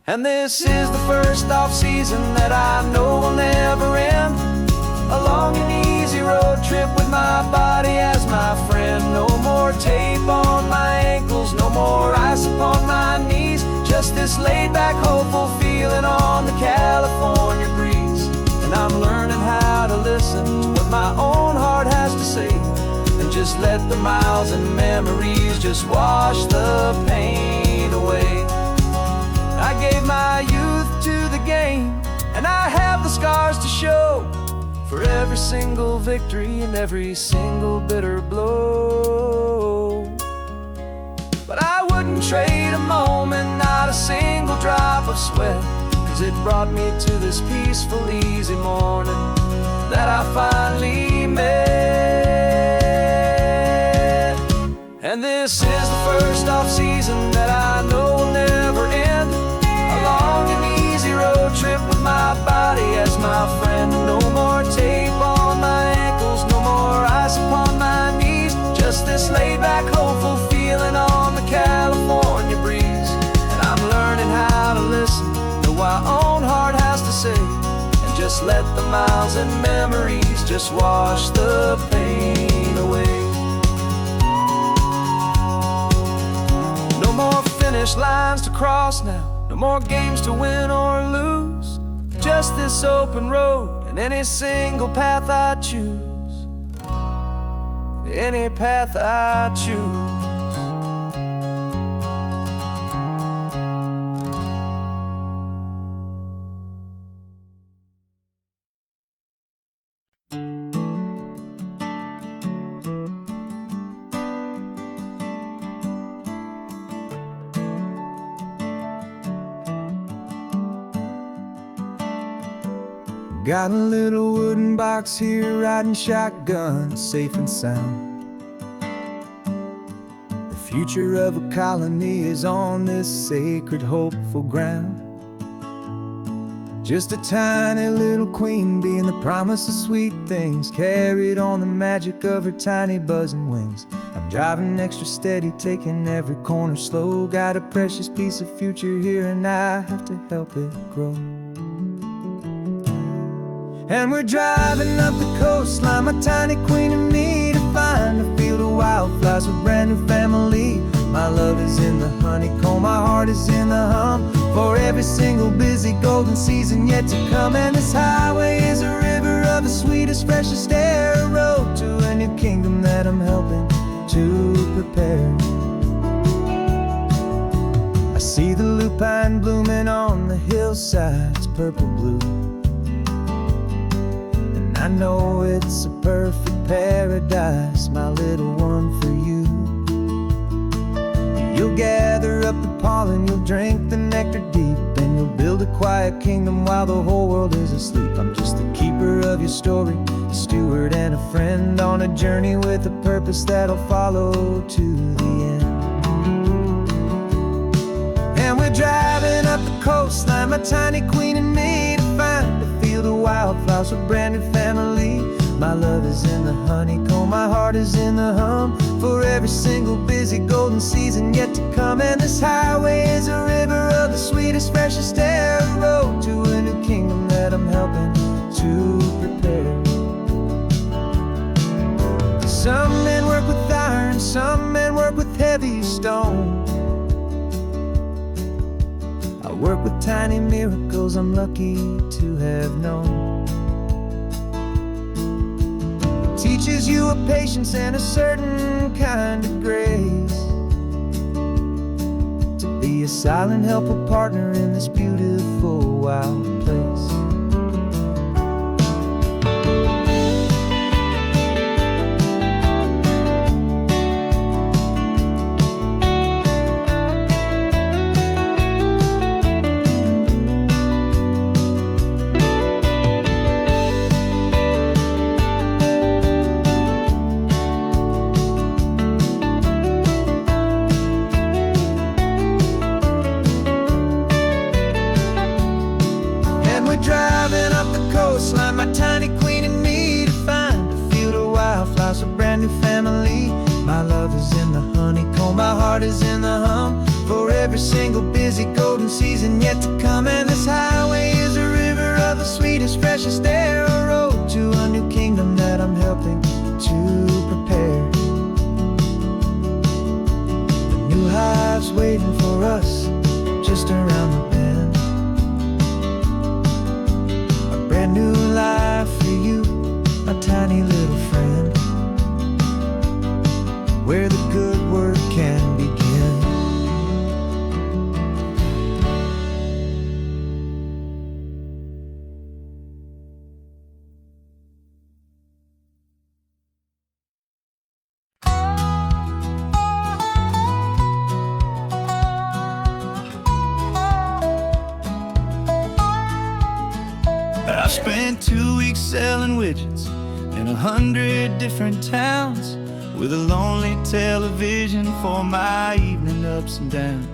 And this is the first off-season that I know will never end. A long and easy road trip with my body as my friend. No more tape on my ankles, no more ice upon my knees. Just this laid-back, hopeful feeling on the California breeze. And I'm learning how to listen to what my own heart has to say, and just let the miles and memories just wash the pain away. I gave my youth to the game, and I have the scars to show for every single victory and every single bitter blow. But I wouldn't trade a moment, not a single drop of sweat, 'cause it brought me to this peaceful, easy morning that I finally met. And this is the first off-season that I know will never end. A long and easy road trip with my body as my friend. No more tape on my ankles, no more ice upon my knees. Just this laid-back, hopeful feeling on the California breeze. And I'm learning how to listen to what my own heart has to say, and just let the miles and memories just wash the pain away. No more finish lines to cross now, no more games to win or lose. Just this open road and any single path I choose. Any path I choose. Got a little wooden box here, riding shotgun, safe and sound. The future of a colony is on this sacred, hopeful ground. Just a tiny little queen bee and the promise of sweet things, carried on the magic of her tiny buzzing wings. I'm driving extra steady, taking every corner slow. Got a precious piece of future here and I have to help it grow. And we're driving up the coastline, my tiny queen and me, to find a field of wildflowers with brand new family. My love is in the honeycomb, my heart is in the hum, for every single busy golden season yet to come. And this highway is a river of the sweetest, freshest air, a road to a new kingdom that I'm helping to prepare. I see the lupine blooming on the hillsides, purple blue. I know it's a perfect paradise, my little one, for you. You'll gather up the pollen, you'll drink the nectar deep, and you'll build a quiet kingdom while the whole world is asleep. I'm just the keeper of your story, a steward and a friend, on a journey with a purpose that'll follow to the end. And we're driving up the coastline, my tiny queen and me, to find a field of wildflowers with brand new family. My love is in the honeycomb, my heart is in the hum, for every single busy golden season yet to come. And this highway is a river of the sweetest, freshest air, a road to a new kingdom that I'm helping to prepare. Some men work with iron, some men work with heavy stone. I work with tiny miracles I'm lucky to have known. Teaches you a patience and a certain kind of grace, to be a silent, helpful partner in this beautiful, wild place. every single busy golden season yet to come. And this highway is a river of the sweetest, freshest air, a road to a new kingdom that I'm helping to prepare. The new hive's waiting for us just around the bend. A brand new life for you, my tiny little friend, where the good work can begin. I spent 2 weeks selling widgets in 100 different towns, with a lonely television for my evening ups and downs.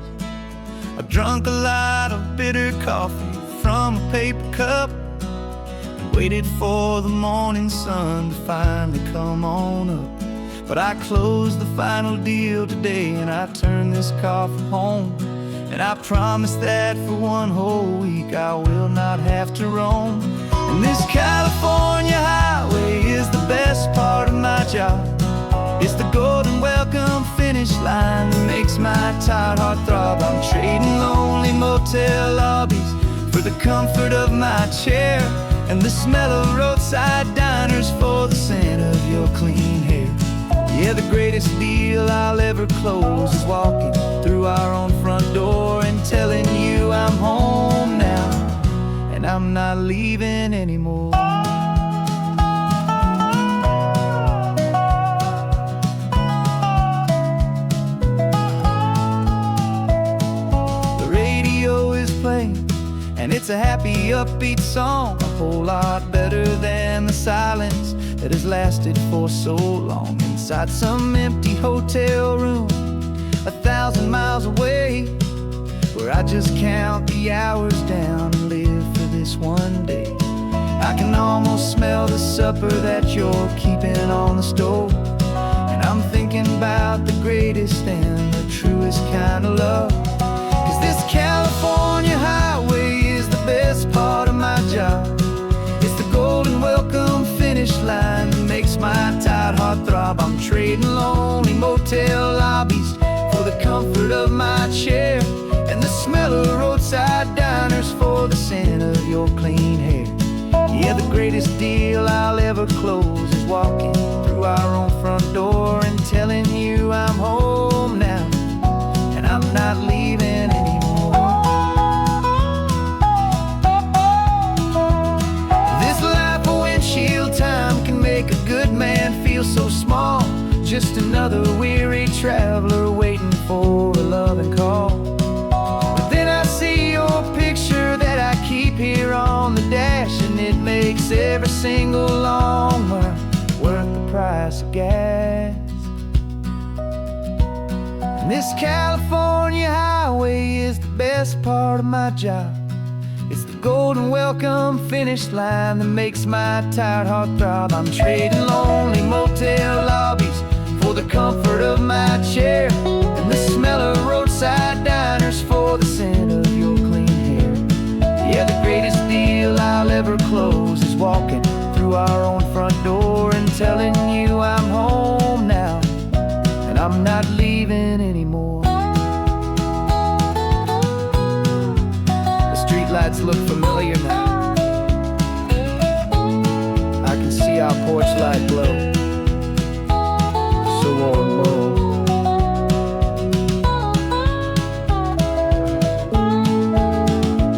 I drunk a lot of bitter coffee from a paper cup and waited for the morning sun to finally come on up. But I closed the final deal today and I turned this car for home. And I promise that for one whole week I will not have to roam. And this California highway is the best part of my job. It's the golden welcome finish line that makes my tired heart throb. I'm trading lonely motel lobbies for the comfort of my chair, and the smell of roadside diners for the scent of your clean hair. Yeah, the greatest deal I'll ever close is walking through our own front door and telling you I'm home now, and I'm not leaving anymore. The radio is playing, and it's a happy, upbeat song, a whole lot better than the silence that has lasted for so long. Inside some empty hotel room 1,000 miles away, where I just count the hours down and live for this one day. I can almost smell the supper that you're keeping on the stove, and I'm thinking about the greatest and the truest kind of love. 'Cause this California highway is the best part of my job. It's the golden welcome finish line that makes my tired heart throb. I'm trading lonely motel lobbies for the comfort of my chair, and the smell of roadside diners for the scent of your clean hair. Yeah, the greatest deal I'll ever close is walking through our own front door and telling you I'm home now, and I'm not leaving anymore. This life of windshield time can make a good man feel so small, just another weary traveler waiting for a loving call. But then I see your picture that I keep here on the dash, and it makes every single long mile worth the price of gas. And this California highway is the best part of my job. It's the golden welcome finish line that makes my tired heart throb. I'm trading lonely motel lobbies for the comfort of my chair, and the smell of roadside diners for the scent of your clean hair. Yeah, the greatest deal I'll ever close is walking through our own front door and telling you I'm home now, and I'm not leaving anymore. The streetlights look familiar now. I can see our porch light glow, so warm, low.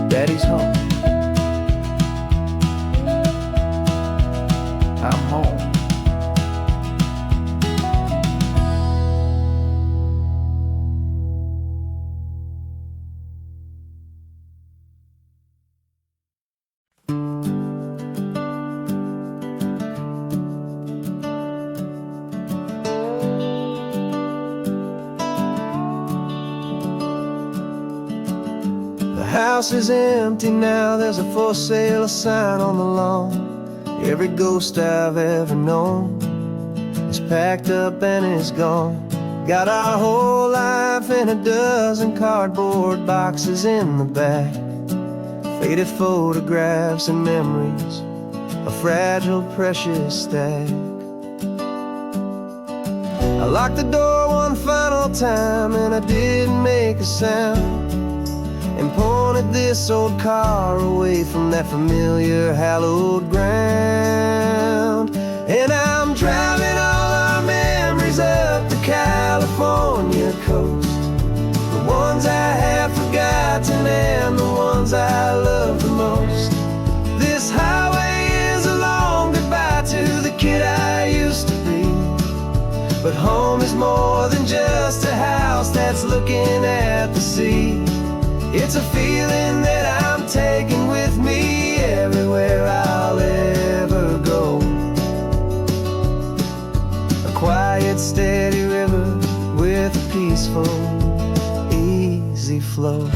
Daddy's home. I'm home. The house is empty now, there's a for sale sign on the lawn. Every ghost I've ever known is packed up and is gone. Got our whole life in a dozen cardboard boxes in the back. Faded photographs and memories, a fragile, precious stack. I locked the door one final time and I didn't make a sound, and pointed this old car away from that familiar hallowed ground. And I'm driving all our memories up the California coast, the ones I have forgotten and the ones I love the most. This highway is a long goodbye to the kid I used to be, but home is more than just a house that's looking at the sea. It's a feeling that I'm taking with me everywhere I'll ever go. A quiet, steady river with a peaceful, easy flow.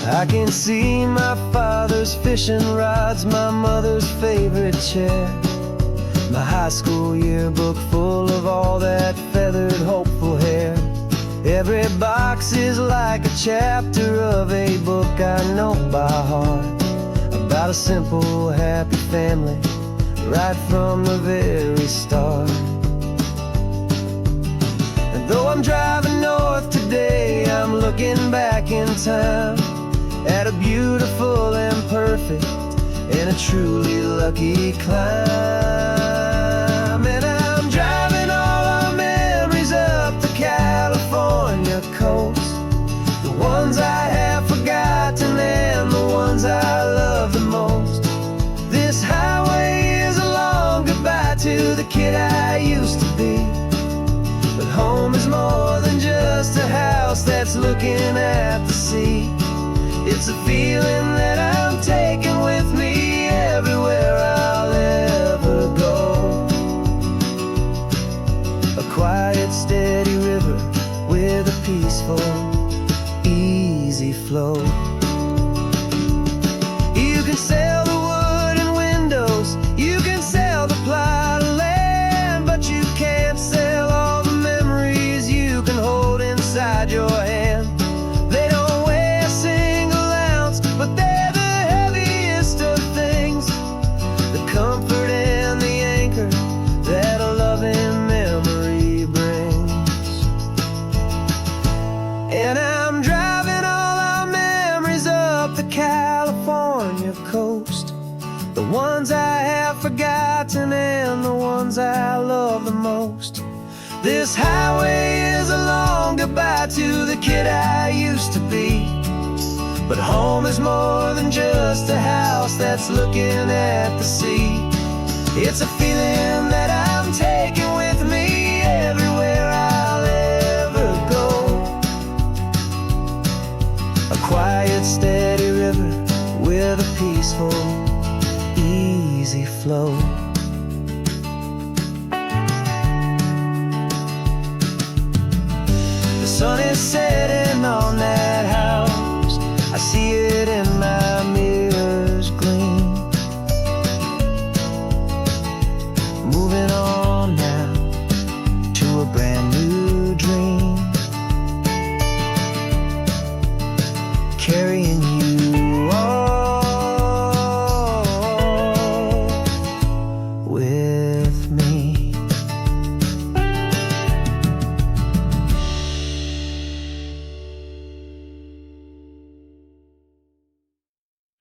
I can see my father's fishing rods, my mother's favorite chair, my high school yearbook full of all that feathered, hopeful hair. Every box is like a chapter of a book I know by heart, about a simple, happy family right from the very start. And though I'm driving north today, I'm looking back in time at a beautiful and perfect and a truly lucky climb. And I'm driving all our memories up the California coast, the ones I have forgotten and the ones I love the most. This highway is a long goodbye to the kid I used to be, but home is more than just a house that's looking at the sea. It's a feeling that I'm taking with me everywhere I'll ever go. A quiet, steady river with a peaceful, easy flow. You can sell the wood and windows, you can sell the plot of land, but you can't sell all the memories you can hold inside your hand. They don't weigh a single ounce, but they're the heaviest of things, the comfort and the anchor that a loving memory brings. And I'm driving all our memories up the California coast, the ones I have forgotten and the ones I love the most. This highway is a long goodbye to the kid I used to be, but home is more than just a house that's looking at the sea. It's a feeling that I'm taking with me everywhere I'll ever go. A quiet, steady river with a peaceful, easy flow. The sun is setting on that